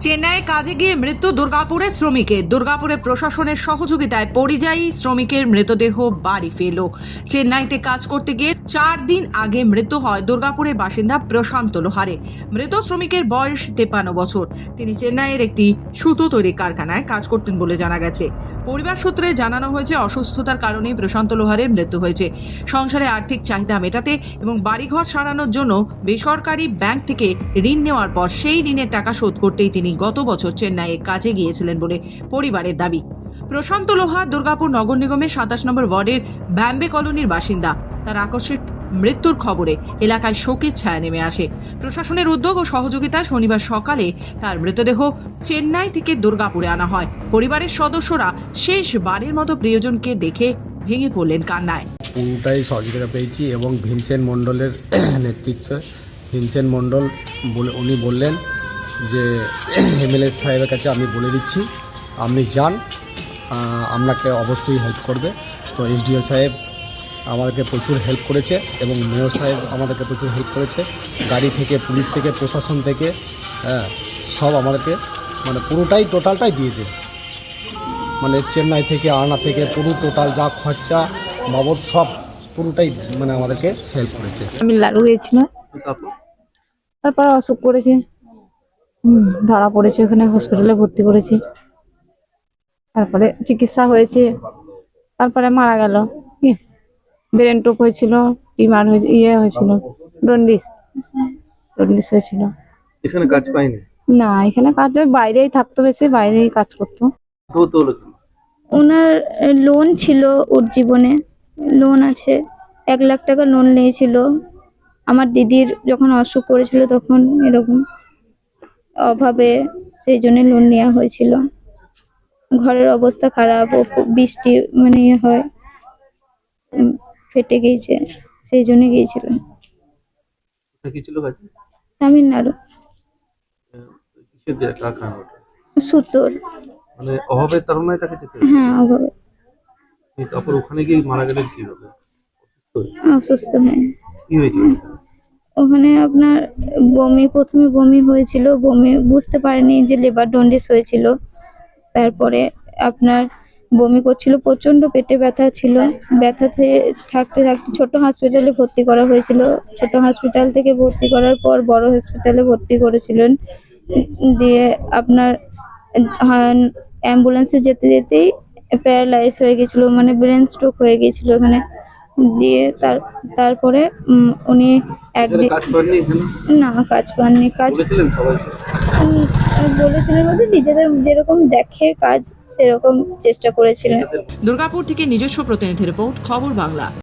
চেন্নাইয়ে কাজে গিয়ে মৃত্যু দুর্গাপুরের শ্রমিকের। দুর্গাপুরে প্রশাসনের সহযোগিতায় পরিযায়ী শ্রমিকের মৃতদেহ বাড়ি ফেরল। চেন্নাইতে কাজ করতে গিয়ে 4 দিন আগে মৃত্যু হয় দুর্গাপুরের বাসিন্দা প্রশান্ত লোহারে। মৃত শ্রমিকের বয়স 53 বছর। তিনি চেন্নাইয়ের একটি সুতো তৈরি কারখানায় কাজ করতেন বলে জানা গেছে। পরিবার সূত্রে জানানো হয়েছে, অসুস্থতার কারণেই প্রশান্ত লোহারের মৃত্যু হয়েছে। সংসারে আর্থিক চাহিদা মেটাতে এবং বাড়িঘর সারানোর জন্য বেসরকারি ব্যাংক থেকে ঋণ নেওয়ার পর সেই ঋণের টাকা শোধ করতেই তিনি গত বছর চেন্নাইয়ে কাজে গিয়েছিলেন বলে পরিবারের দাবি। প্রশান্ত লোহার দুর্গাপুর নগর নিগমের 27 নম্বর ওয়ার্ডের ব্যাম্বে কলোনির বাসিন্দা। তার আকস্মিক মৃত্যুর খবরে এলাকায় শোকের ছায়া নেমে আসে। প্রশাসনের উদ্যোগ ও সহযোগিতায় শনিবার সকালে তার মৃতদেহ চেন্নাই থেকে দুর্গাপুরে আনা হয়। পরিবারের সদস্যরা শেষবারের মতো প্রিয়জনকে দেখে ভেঙে পড়লেন কান্নায়। পুরোটাই সহযোগিতা পেয়েছি এবং ভীমসেন মণ্ডলের নেতৃত্বে ভীমসেন মণ্ডল উনি বললেন যে এমএলএ সাহেবের কাছে আমি বলে দিচ্ছি, আপনি যান, আপনাকে অবশ্যই হেল্প করবে। তো এসডিও সাহেব আমাদেরকে প্রচুর হেল্প করেছে এবং মেয়র সাহেব আমাদেরকে প্রচুর হেল্প করেছে। গাড়ি থেকে, পুলিশ থেকে, প্রশাসন থেকে সব আমাদেরকে পুরোটাই টোটালটাই দিয়েছে। চেন্নাই থেকে আনা থেকে পুরো টোটাল যা খরচা বাবদ সব পুরোটাই আমাদেরকে হেল্প করেছে। আমি লাগু গিয়েছিলাম, তারপরে অসুখ করেছে, ধরা পড়েছে, ওখানে হসপিটালে ভর্তি করেছে, তারপরে চিকিৎসা হয়েছে, তারপরে মারা গেল। ব্রেন টোক হয়েছিল, টিমার হয়েছিল, জন্ডিস হয়েছিল। এখানে কাজ পাইনি না, এখানে কাজ বাইরেই থাকতো, বেশি বাইরেই কাজ করতো। ওনার লোন ছিল, ওর জীবনে লোন আছে, 1 লাখ টাকা লোন নিয়েছিল। আমার দিদির যখন অসুখ করেছিল তখন এরকম অভাবে সেই জন্য লোন নেওয়া হয়েছিল। ঘরের অবস্থা খারাপ, ও বৃষ্টি হয়, ফেটে গিয়েছে, সেই জন্য গিয়েছিলেন তামিলনাড়ু। সুতোর অভাবের তাড়নায় তাকে যেতে হয়েছে? হ্যাঁ, অভাবে। তারপর ওখানে গিয়ে মারা গেলেন কিভাবে? অসুস্থ হয়ে কি হয়েছিল ওখানে? আপনার প্রথমে বমি হয়েছিল, বমি বুঝতে পারেনি যে লিভার জন্ডিস হয়েছিল। তারপরে আপনার বমি করছিল, প্রচন্ড পেটে ব্যথা ছিল। ব্যথাতে থাকতে থাকতে ছোট হসপিটালে ভর্তি করা হয়েছিল। ছোট হসপিটাল থেকে ভর্তি করার পর বড় হসপিটালে ভর্তি করেছিলেন। দিয়ে আপনার অ্যাম্বুলেন্সে যেতে যেতেই প্যারালাইজ হয়ে গেছিল, ব্রেন স্ট্রোক হয়ে গেছিল ওখানে। দিয়ে তারপরে উনি একদিন না কাজ পাননি। বলেছিলেন বলতে নিজেদের যেরকম দেখে কাজ সেরকম চেষ্টা করেছিলেন। দুর্গাপুর থেকে নিজস্ব প্রতিনিধি রিপোর্ট, খবর বাংলা।